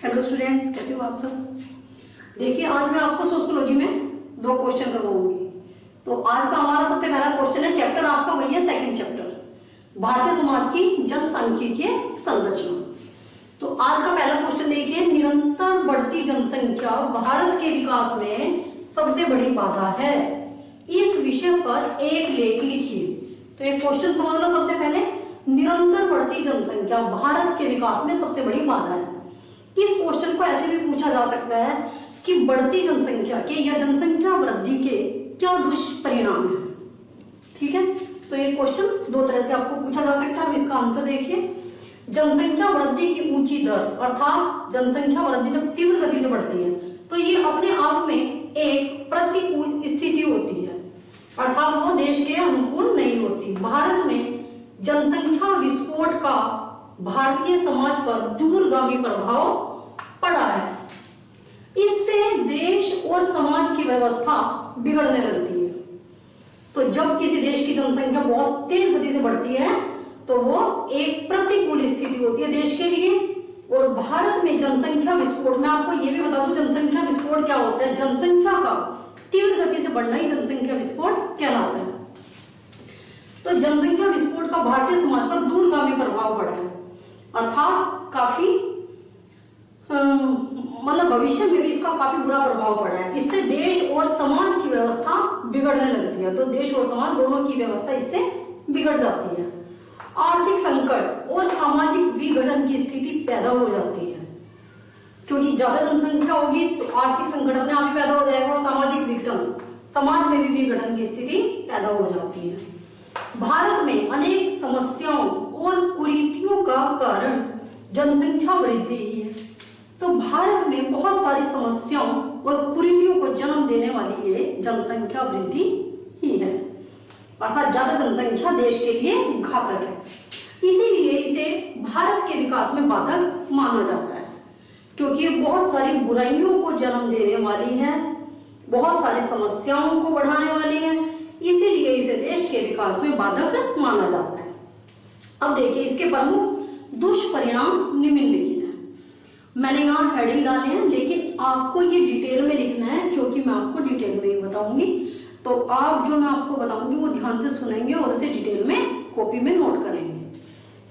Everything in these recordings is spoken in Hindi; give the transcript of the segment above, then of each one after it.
हेलो स्टूडेंट्स, कैसे हो आप सब। देखिए, आज मैं आपको सोशियोलॉजी में 2 क्वेश्चन करवाऊंगी। तो आज का हमारा सबसे पहला क्वेश्चन है, चैप्टर आपका वही है सेकंड चैप्टर, भारतीय समाज की जनसांख्यिकीय संरचना। तो आज का पहला क्वेश्चन देखिए, निरंतर बढ़ती जनसंख्या भारत के विकास में सबसे बड़ी बाधा है, इस विषय पर एक लेख लिखिए। तो एक क्वेश्चन समझ लो। सबसे पहले, निरंतर बढ़ती जनसंख्या भारत के विकास में सबसे बड़ी बाधा है। इस क्वेश्चन को ऐसे भी पूछा जा सकता है कि बढ़ती जनसंख्या के या जनसंख्या वृद्धि के क्या दुष्परिणाम है। ठीक है, तो ये क्वेश्चन 2 तरह से आपको पूछा जा सकता है। अब इसका आंसर देखिए, जनसंख्या वृद्धि की ऊंची दर, अर्थात जनसंख्या वृद्धि जब तीव्र गति से बढ़ती है तो ये अपने आप में एक प्रतिकूल स्थिति होती है, अर्थात वो देश के अनुकूल नहीं होती। भारत में जनसंख्या विस्फोट का भारतीय समाज पर दूरगामी प्रभाव पड़ा है। इससे देश और समाज की व्यवस्था बिगड़ने लगती है। तो जब किसी देश की जनसंख्या बहुत तेज गति से बढ़ती है तो वो एक प्रतिकूल स्थिति होती है देश के लिए। और भारत में जनसंख्या विस्फोट, मैं आपको ये भी बता दूं जनसंख्या विस्फोट क्या होता है। जनसंख्या का तीव्र गति से बढ़ना ही जनसंख्या विस्फोट कहलाता है। तो जनसंख्या विस्फोट का भारतीय समाज पर दूरगामी प्रभाव पड़ा है, अर्थात काफी मतलब भविष्य में भी इसका काफी बुरा प्रभाव पड़ा है। इससे देश और समाज की व्यवस्था बिगड़ने लगती है। तो देश और समाज दोनों की व्यवस्था इससे बिगड़ जाती है। आर्थिक संकट और सामाजिक विघटन की स्थिति पैदा हो जाती है, क्योंकि ज्यादा जनसंख्या होगी तो आर्थिक संकट अपने आप ही पैदा हो जाएगा और सामाजिक विघटन, समाज में भी विघटन की स्थिति पैदा हो जाती है। भारत में अनेक समस्याओं और कुरीतियों का कारण जनसंख्या वृद्धि ही है। तो भारत में बहुत सारी समस्याओं और कुरीतियों को जन्म देने वाली ये जनसंख्या वृद्धि ही है, अर्थात ज्यादा जनसंख्या देश के लिए घातक है। इसीलिए इसे भारत के विकास में बाधक माना जाता है, क्योंकि ये बहुत सारी बुराइयों को जन्म देने वाली है, बहुत सारी समस्याओं को बढ़ाने वाली है। इसीलिए इसे देश के विकास में बाधक माना जाता है। अब देखिए, इसके प्रमुख दुष्परिणाम निम्नलिखित हैं। मैंने यहाँ हेडिंग डाले हैं, लेकिन आपको ये डिटेल में लिखना है, क्योंकि मैं आपको डिटेल में ही बताऊंगी। तो आप जो मैं आपको बताऊंगी वो ध्यान से सुनेंगे और उसे डिटेल में कॉपी में नोट करेंगे।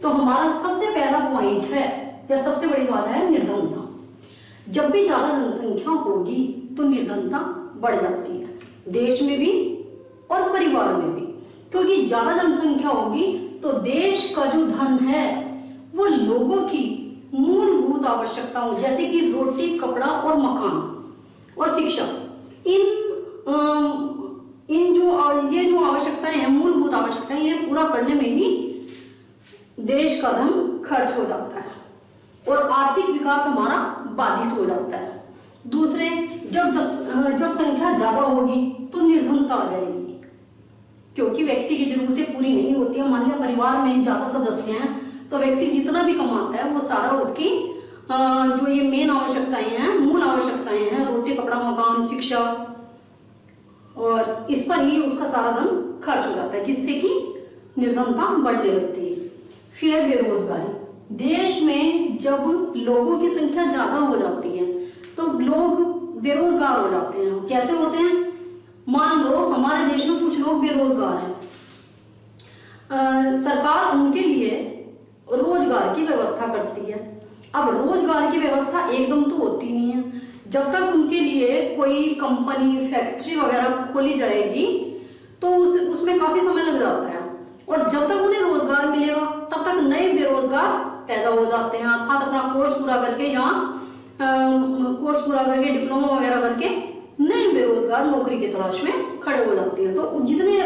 तो हमारा सबसे पहला पॉइंट है या सबसे बड़ी बात है निर्धनता। जब भी ज्यादा जनसंख्या होगी तो निर्धनता बढ़ जाती है, देश में भी और परिवार में भी। क्योंकि ज्यादा जनसंख्या होगी तो देश का जो धन है वो लोगों की मूलभूत आवश्यकताओं जैसे कि रोटी, कपड़ा और मकान और शिक्षा, इन जो आवश्यकताएं हैं, मूलभूत आवश्यकताएं, इन्हें पूरा करने में ही देश का धन खर्च हो जाता है और आर्थिक विकास हमारा बाधित हो जाता है। दूसरे, जब संख्या ज्यादा होगी तो निर्धनता आ जाएगी, क्योंकि व्यक्ति की जरूरतें पूरी नहीं होती है। मान लिया परिवार में ज्यादा सदस्य हैं तो व्यक्ति जितना भी कमाता है वो सारा उसकी जो ये मेन आवश्यकताएं हैं, मूल आवश्यकताएं हैं, रोटी, कपड़ा, मकान, शिक्षा, और इस पर ही उसका सारा धन खर्च हो जाता है, जिससे कि निर्धनता बढ़ने लगती है। फिर है बेरोजगारी। देश में जब लोगों की संख्या ज्यादा हो जाती है तो लोग बेरोजगार हो जाते हैं। कैसे होते हैं? मान लो हमारे देश में कुछ लोग बेरोजगार हैं, सरकार उनके लिए रोजगार की व्यवस्था करती है। अब रोजगार की व्यवस्था एकदम तो होती नहीं है, जब तक उनके लिए कोई कंपनी, फैक्ट्री वगैरह खोली जाएगी तो उसमें काफी समय लग जाता है, और जब तक उन्हें रोजगार मिलेगा तब तक नए बेरोजगार पैदा हो जाते हैं। अर्थात अपना कोर्स पूरा करके डिप्लोमा वगैरह करके नए बेरोजगार नौकरी की तलाश में खड़े हो जाते हैं। तो जितने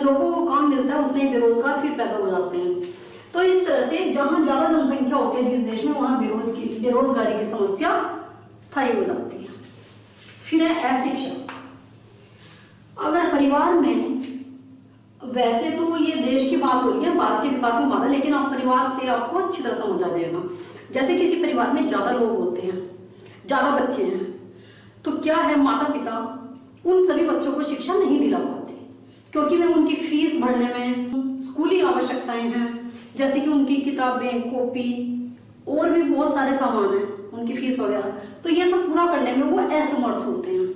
लोगों को काम मिलता है उतने बेरोजगार फिर पैदा हो जाते हैं। तो इस तरह से जहां ज्यादा जनसंख्या होती है जिस देश में, वहां बेरोजगारी की समस्या स्थायी हो जाती है। फिर है अशिक्षा। अगर परिवार में, वैसे तो ये देश की बात हो रही है, भारत के विकास में बात है, लेकिन आप परिवार से आपको अच्छी तरह समझ आ जाएगा। जैसे किसी परिवार में ज्यादा लोग होते हैं, ज्यादा बच्चे हैं, तो क्या है, माता पिता उन सभी बच्चों को शिक्षा नहीं दिला पाते, क्योंकि वे उनकी फीस भरने में, स्कूली आवश्यकताएं हैं जैसे कि उनकी किताबें, कॉपी और भी बहुत सारे सामान हैं, उनके उनकी फीस वगैरह, तो ये सब पूरा करने में वो असमर्थ होते हैं,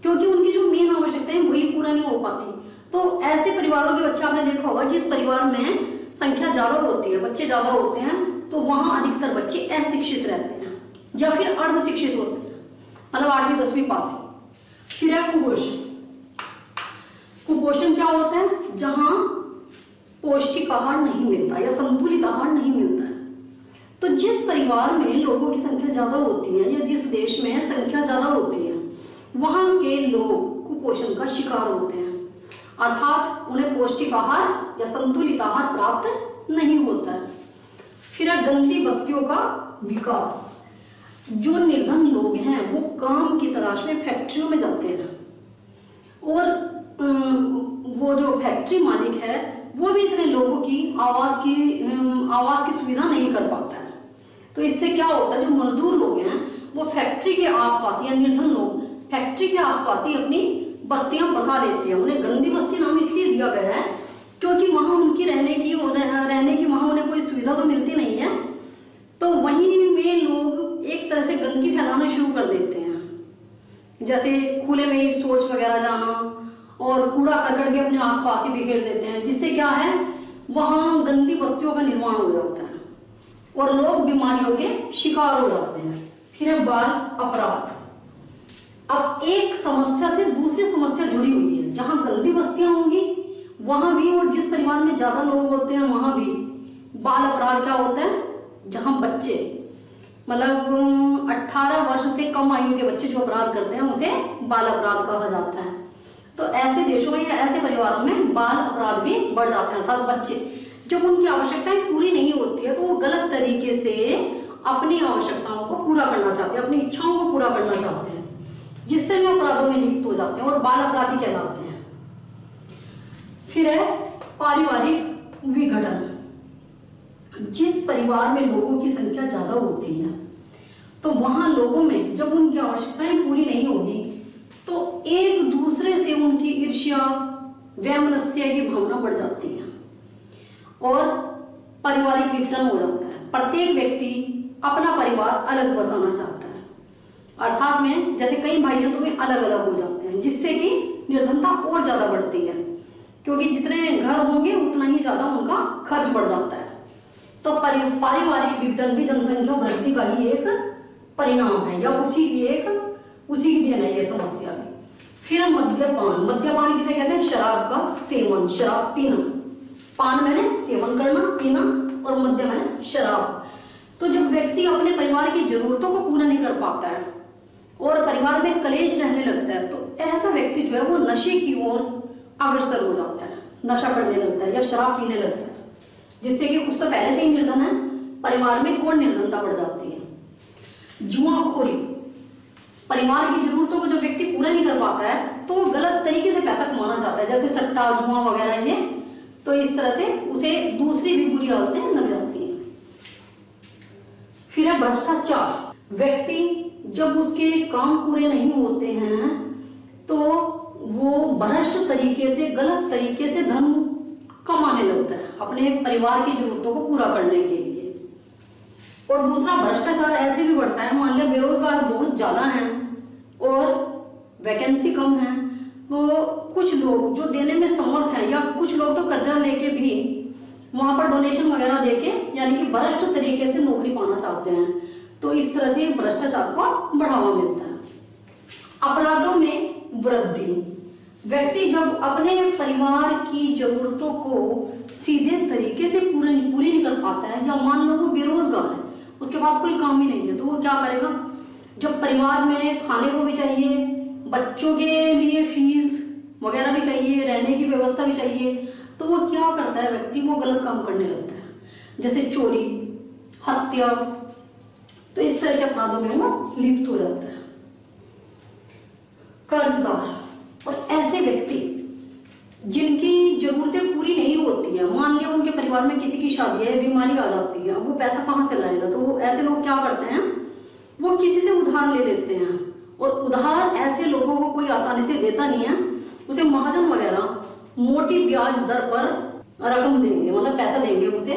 क्योंकि उनकी जो मेन आवश्यकताएं वही पूरा नहीं हो पाती। तो ऐसे परिवारों के बच्चे आपने देखा होगा, जिस परिवार में संख्या ज्यादा होती है, बच्चे ज्यादा होते हैं, तो वहां अधिकतर बच्चे अशिक्षित रहते हैं या फिर अर्ध शिक्षित होते हैं, मतलब 8वीं 10वीं पास ही। फिर है कुपोषण। कुपोषण क्या होता है? जहां पौष्टिक आहार नहीं मिलता या संतुलित आहार नहीं मिलता है। तो जिस परिवार में लोगों की संख्या ज्यादा होती है या जिस देश में संख्या ज्यादा होती है, वहां के लोग कुपोषण का शिकार होते हैं, अर्थात उन्हें पौष्टिक आहार या संतुलित आहार प्राप्त नहीं होता है। फिर है गंदी बस्तियों का विकास। जो निर्धन लोग हैं वो काम की तलाश में फैक्ट्रियों में जाते हैं, और वो जो फैक्ट्री मालिक है वो भी इतने लोगों की आवास की सुविधा नहीं कर पाता है। तो इससे क्या होता है, जो मजदूर लोग हैं वो फैक्ट्री के आसपास, या निर्धन लोग फैक्ट्री के आसपास ही अपनी बस्तियां बसा लेते हैं। उन्हें गंदी बस्ती नाम इसलिए दिया गया है क्योंकि वहां उनकी रहने की वहां उन्हें कोई सुविधा तो मिलती नहीं है, तो वहीं में लोग एक तरह से गंदगी फैलाना शुरू कर देते हैं, जैसे खुले में ही शौच वगैरह जाना, और कूड़ा करकट भी अपने आसपास ही बिखेर देते हैं, जिससे क्या है, वहां गंदी बस्तियों का निर्माण हो जाता है और लोग बीमारियों के शिकार हो जाते हैं। फिर है बाल अपराध। अब एक समस्या से दूसरी समस्या जुड़ी हुई है, जहां गंदी बस्तियां होंगी वहां भी, और जिस परिवार में ज्यादा लोग होते हैं वहां भी बाल अपराध क्या होता है, जहां बच्चे मतलब 18 वर्ष से कम आयु के बच्चे जो अपराध करते हैं उसे बाल अपराध कहा जाता है। तो ऐसे देशों में या ऐसे परिवारों में बाल अपराध भी बढ़ जाते हैं, अर्थात बच्चे जब उनकी आवश्यकताएं पूरी नहीं होती है तो वो गलत तरीके से अपनी आवश्यकताओं को पूरा करना चाहते हैं, अपनी इच्छाओं को पूरा करना चाहते हैं, जिससे वे अपराधों में लिप्त हो जाते हैं और बाल अपराधी कहलाते हैं। फिर है पारिवारिक विघटन। जिस परिवार में लोगों की संख्या ज्यादा होती है तो वहां लोगों में जब उनकी आवश्यकताएं पूरी नहीं होगी तो एक दूसरे से उनकी ईर्ष्या, वैमनस्य की भावना बढ़ जाती है और पारिवारिक विघटन हो जाता है। प्रत्येक व्यक्ति अपना परिवार अलग बसाना चाहता है, अर्थात में जैसे कई भाई हैं तो वे अलग अलग हो जाते हैं, जिससे कि निर्धनता और ज्यादा बढ़ती है, क्योंकि जितने घर होंगे उतना ही ज्यादा उनका खर्च बढ़ जाता है। तो पारिवारिक विघटन भी जनसंख्या वृद्धि का ही एक परिणाम है, या उसी की देन है ये समस्या भी। फिर मद्यपान। मद्यपान किसे कहते हैं? शराब का सेवन, शराब पीना। पान मैंने सेवन करना, पीना, और मद्य मैंने शराब। तो जब व्यक्ति अपने परिवार की जरूरतों को पूरा नहीं कर पाता है और परिवार में कलेश रहने लगता है तो ऐसा व्यक्ति जो है वो नशे की ओर अग्रसर हो जाता है, नशा करने लगता है या शराब पीने लगता है, जिससे कि कुछ तो पहले से ही निर्धन है, परिवार में और निर्धनता बढ़ जाती है। जुआखोरी। परिवार की जरूरतों को जो व्यक्ति पूरा नहीं कर पाता है तो वो गलत तरीके से पैसा कमाना चाहता है, जैसे सट्टा, जुआ वगैरह ये, तो इस तरह से उसे दूसरी भी बुरी आदतें लग जाती हैं। फिर है भ्रष्टाचार। व्यक्ति जब उसके काम पूरे नहीं होते हैं तो वो भ्रष्ट तरीके से, गलत तरीके से धन कमाने लगता है अपने परिवार की जरूरतों को पूरा करने के लिए। और दूसरा, भ्रष्टाचार ऐसे भी बढ़ता है, मान लिया बेरोजगार बहुत ज्यादा हैं और वैकेंसी कम है, तो कुछ लोग जो देने में समर्थ हैं, या कुछ लोग तो कर्जा लेके भी वहां पर डोनेशन वगैरह देके, यानी कि भ्रष्ट तरीके से नौकरी पाना चाहते हैं, तो इस तरह से भ्रष्टाचार को बढ़ावा मिलता है। अपराधों में वृद्धि। व्यक्ति जब अपने परिवार की जरूरतों को सीधे तरीके से पूरी नहीं कर पाता है, या मान लो वो बेरोजगार है, उसके पास कोई काम ही नहीं है, तो वो क्या करेगा, जब परिवार में खाने को भी चाहिए, बच्चों के लिए फीस वगैरह भी चाहिए, रहने की व्यवस्था भी चाहिए, तो वो क्या करता है व्यक्ति, वो गलत काम करने लगता है, जैसे चोरी, हत्या, तो इस तरह के अपराधों में वो लिप्त हो जाता है। कर्जदार। और ऐसे व्यक्ति जिनकी जरूरतें पूरी नहीं होती है, मान लिया उनके परिवार में किसी की शादी है, बीमारी आ जाती है, वो पैसा कहाँ से लाएगा, तो वो ऐसे लोग क्या करते हैं, वो किसी से उधार ले लेते हैं, और उधार ऐसे लोगों को कोई आसानी से देता नहीं है, उसे महाजन वगैरह मोटी ब्याज दर पर रकम देंगे, मतलब पैसा देंगे उसे,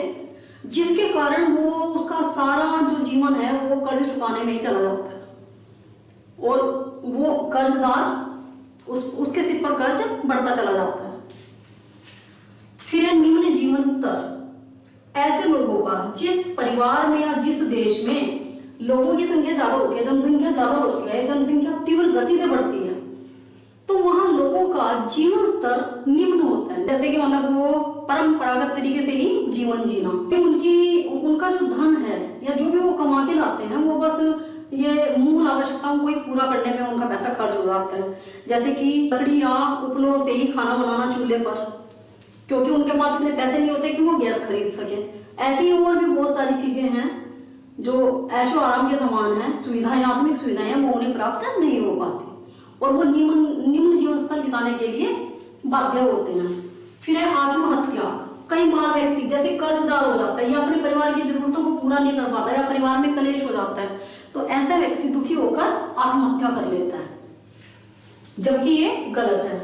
जिसके कारण वो उसका सारा जो जीवन है वो कर्ज चुकाने में ही चला जाता है और वो कर्जदार उसके सिर पर कर्ज बढ़ता चला जाता है। फिर है निम्न जीवन स्तर। ऐसे लोगों का जिस परिवार में या जिस देश में लोगों की संख्या ज्यादा होती है, जनसंख्या ज्यादा होती है, जनसंख्या तीव्र गति से बढ़ती है, तो वहां लोगों का जीवन स्तर निम्न होता है। जैसे कि मतलब वो परंपरागत तरीके से ही जीवन जीना, उनका जो धन है या जो भी वो कमा के लाते हैं वो बस ये मूल आवश्यकताओं को ही पूरा करने में उनका पैसा खर्च हो जाता है। जैसे कि लकड़ी या उपलों से ही खाना बनाना चूल्हे पर, क्योंकि उनके पास इतने पैसे नहीं होते कि वो गैस खरीद सके। ऐसी ही और भी बहुत सारी चीजें हैं जो ऐशो आराम के समान है, सुविधाएं, आधुनिक सुविधाएं, वो उन्हें प्राप्त नहीं हो पाती और वो निम्न जीवन स्तर बिताने के लिए बाध्य होते हैं। फिर है आत्महत्या। कई बार व्यक्ति जैसे कर्जदार हो जाता है या अपने परिवार की जरूरतों को पूरा नहीं कर पाता या परिवार में कलेश हो जाता है, तो ऐसा व्यक्ति दुखी होकर आत्महत्या कर लेता है, जबकि ये गलत है।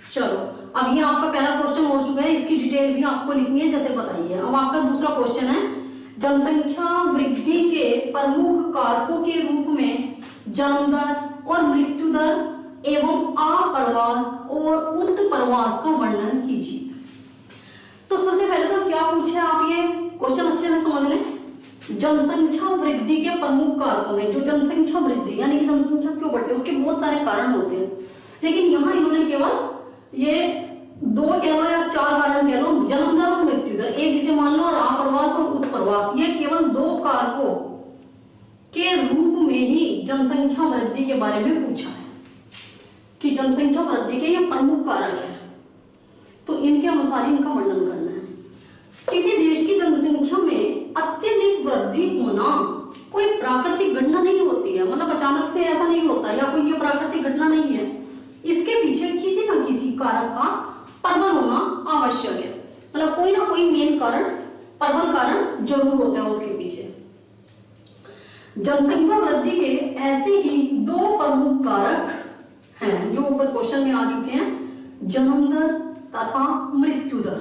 चलो, अब ये आपका पहला क्वेश्चन हो चुका है, इसकी डिटेल भी आपको लिखनी है जैसे बताइए। अब आपका दूसरा क्वेश्चन है, जनसंख्या वृद्धि के प्रमुख कारकों के रूप में जन्म दर और मृत्यु दर एवं आप्रवास और उत्प्रवास का वर्णन कीजिए। तो सबसे पहले तो क्या पूछे आप, ये क्वेश्चन अच्छे से समझ लें। जनसंख्या वृद्धि के प्रमुख कारकों में, जो जनसंख्या वृद्धि यानी कि जनसंख्या क्यों बढ़ती है उसके बहुत सारे कारण होते हैं, लेकिन यहाँ इन्होंने केवल ये 2 कह लो या 4 कारण कह लो, जन्म दर और मृत्यु दर, एक इसे मान लो, और आप्रवास और उत्प्रवास, ये केवल 2 कारकों के रूप में ही जनसंख्या वृद्धि के बारे में पूछा है कि जनसंख्या वृद्धि के ये प्रमुख कारक है, तो इनके अनुसार ही इनका वर्णन करना है। किसी देश की जनसंख्या में अत्यधिक वृद्धि होना कोई प्राकृतिक घटना नहीं होती है, मतलब अचानक से ऐसा नहीं होता या कोई ये प्राकृतिक घटना नहीं है, इसके पीछे किसी न किसी कारक का प्रबल होना आवश्यक है, मतलब कोई ना कोई मेन कारण, प्रबल कारण जरूर होता है उसके पीछे। जनसंख्या वृद्धि के ऐसे ही 2 प्रमुख कारक हैं जो ऊपर क्वेश्चन में आ चुके हैं, जन्म दर तथा मृत्यु दर,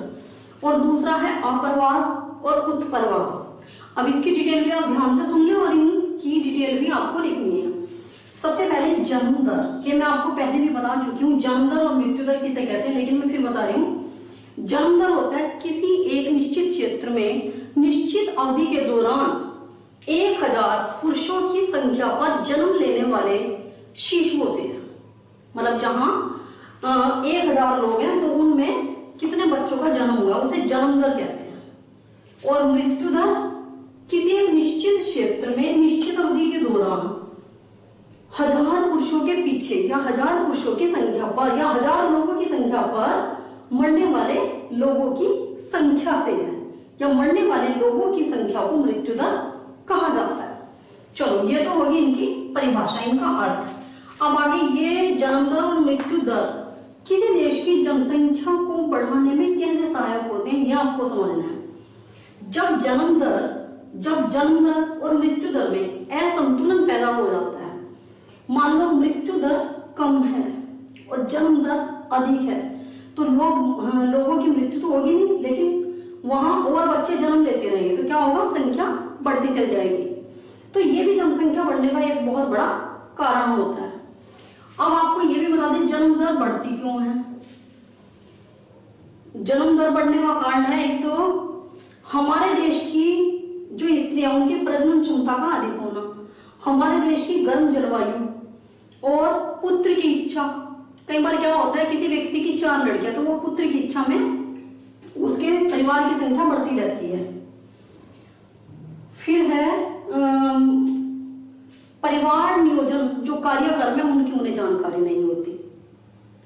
और दूसरा है आप्रवास और उत्प्रवास। अब इसकी डिटेल भी आप ध्यान से सुन लें और इनकी डिटेल भी आपको लिखनी है। सबसे पहले जन्म दर, ये मैं आपको पहले भी बता चुकी हूँ, जन्म दर और मृत्यु दर किसे कहते हैं, लेकिन मैं फिर बता रही हूँ। जन्म दर होता है किसी एक निश्चित क्षेत्र में निश्चित अवधि के दौरान 1000 पुरुषों की संख्या पर जन्म लेने वाले शिशुओं से, मतलब जहां 1000 लोग हैं तो उनमें कितने बच्चों का जन्म हुआ उसे जन्म दर कहते हैं। और मृत्यु दर किसी एक निश्चित क्षेत्र में निश्चित अवधि के दौरान 1000 पुरुषों के पीछे या 1000 पुरुषों की संख्या पर या 1000 लोगों की संख्या पर मरने वाले लोगों की संख्या से है, या मरने वाले लोगों की संख्या को मृत्यु दर कहा जाता है। चलो, ये तो होगी इनकी परिभाषा, इनका अर्थ। अब आगे ये जन्म दर और मृत्यु दर किसी देश की जनसंख्या को बढ़ाने में कैसे सहायक होते हैं, ये आपको समझना है। जब जन्म दर और मृत्यु दर में असंतुलन पैदा हो जाता है, मान लो मृत्यु दर कम है और जन्म दर अधिक है, तो लोगों की मृत्यु तो होगी नहीं, लेकिन वहां और बच्चे जन्म लेते रहेंगे, तो क्या होगा, संख्या बढ़ती चल जाएगी। तो ये भी जनसंख्या बढ़ने का एक बहुत बड़ा कारण होता है। अब आपको ये भी बता दें जन्म दर बढ़ती क्यों है। जन्म दर बढ़ने का कारण है, एक तो हमारे देश की जो स्त्रियां उनकी प्रजनन क्षमता का अधिक होना, हमारे देश की गर्म जलवायु और पुत्र की इच्छा। कई बार क्या होता है, किसी व्यक्ति की 4 लड़कियां, तो वो पुत्र की इच्छा में उसके परिवार की संख्या बढ़ती रहती है। फिर है परिवार नियोजन, जो कार्यक्रम है उनकी उन्हें जानकारी नहीं होती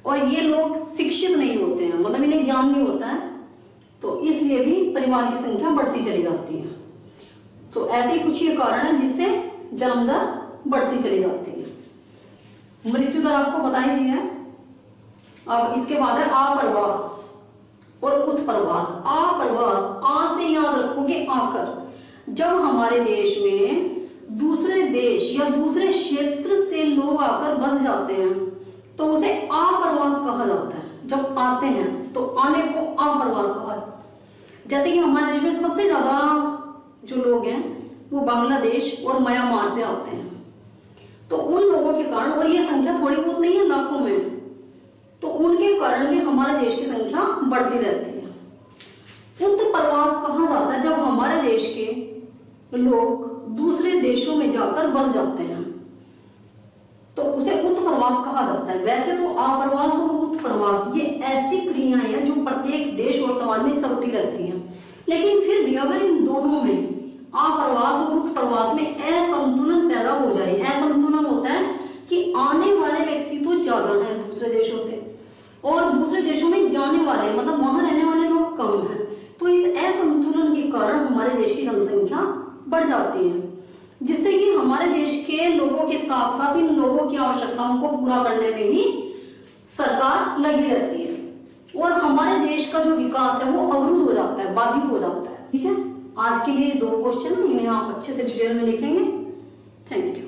और ये लोग शिक्षित नहीं होते हैं, मतलब इन्हें ज्ञान नहीं होता है, तो इसलिए भी परिवार की संख्या बढ़ती चली जाती है। तो ऐसे कुछ ये कारण है जिससे जन्म दर बढ़ती चली जाती है। मृत्यु दर आपको बता ही दिया है। अब इसके बाद है आप्रवास और उत्प्रवास। आप्रवास, आ से याद रखोगे आकर, जब हमारे देश में दूसरे देश या दूसरे क्षेत्र से लोग आकर बस जाते हैं तो उसे आप्रवास कहा जाता है। जब आते हैं तो आने को आप्रवास कहा जाता है। जैसे कि हमारे देश में सबसे ज्यादा जो लोग हैं वो बांग्लादेश और म्यांमार से आते हैं। तो उन लोगों के कारण, और ये संख्या थोड़ी बहुत नहीं है, लाखों में, तो उनके कारण भी हमारे देश की संख्या बढ़ती रहती है। उत्प्रवास कहा जाता है जब हमारे देश के लोग दूसरे देशों में जाकर बस जाते हैं, तो उसे उत्प्रवास कहा जाता है। वैसे तो आप्रवास और उत्प्रवास ये ऐसी क्रियाएं हैं जो प्रत्येक देश और समाज में चलती रहती हैं, लेकिन फिर भी अगर इन दोनों में, आप्रवास और उत्प्रवास में असंतुलन पैदा हो जाए, असंतुलन होता है कि आने वाले व्यक्ति तो ज्यादा है दूसरे देशों से और दूसरे देशों में जाने वाले, मतलब वहां रहने वाले लोग कम हैं, तो इस असंतुलन के कारण हमारे देश की जनसंख्या बढ़ जाती है, जिससे कि हमारे देश के लोगों के साथ साथ इन लोगों की आवश्यकताओं को पूरा करने में ही सरकार लगी रहती है और हमारे देश का जो विकास है वो अवरुद्ध हो जाता है, बाधित हो जाता है। ठीक है, आज के लिए 2 क्वेश्चन, इन्हें आप अच्छे से डिटेल में लिखेंगे। Thank you.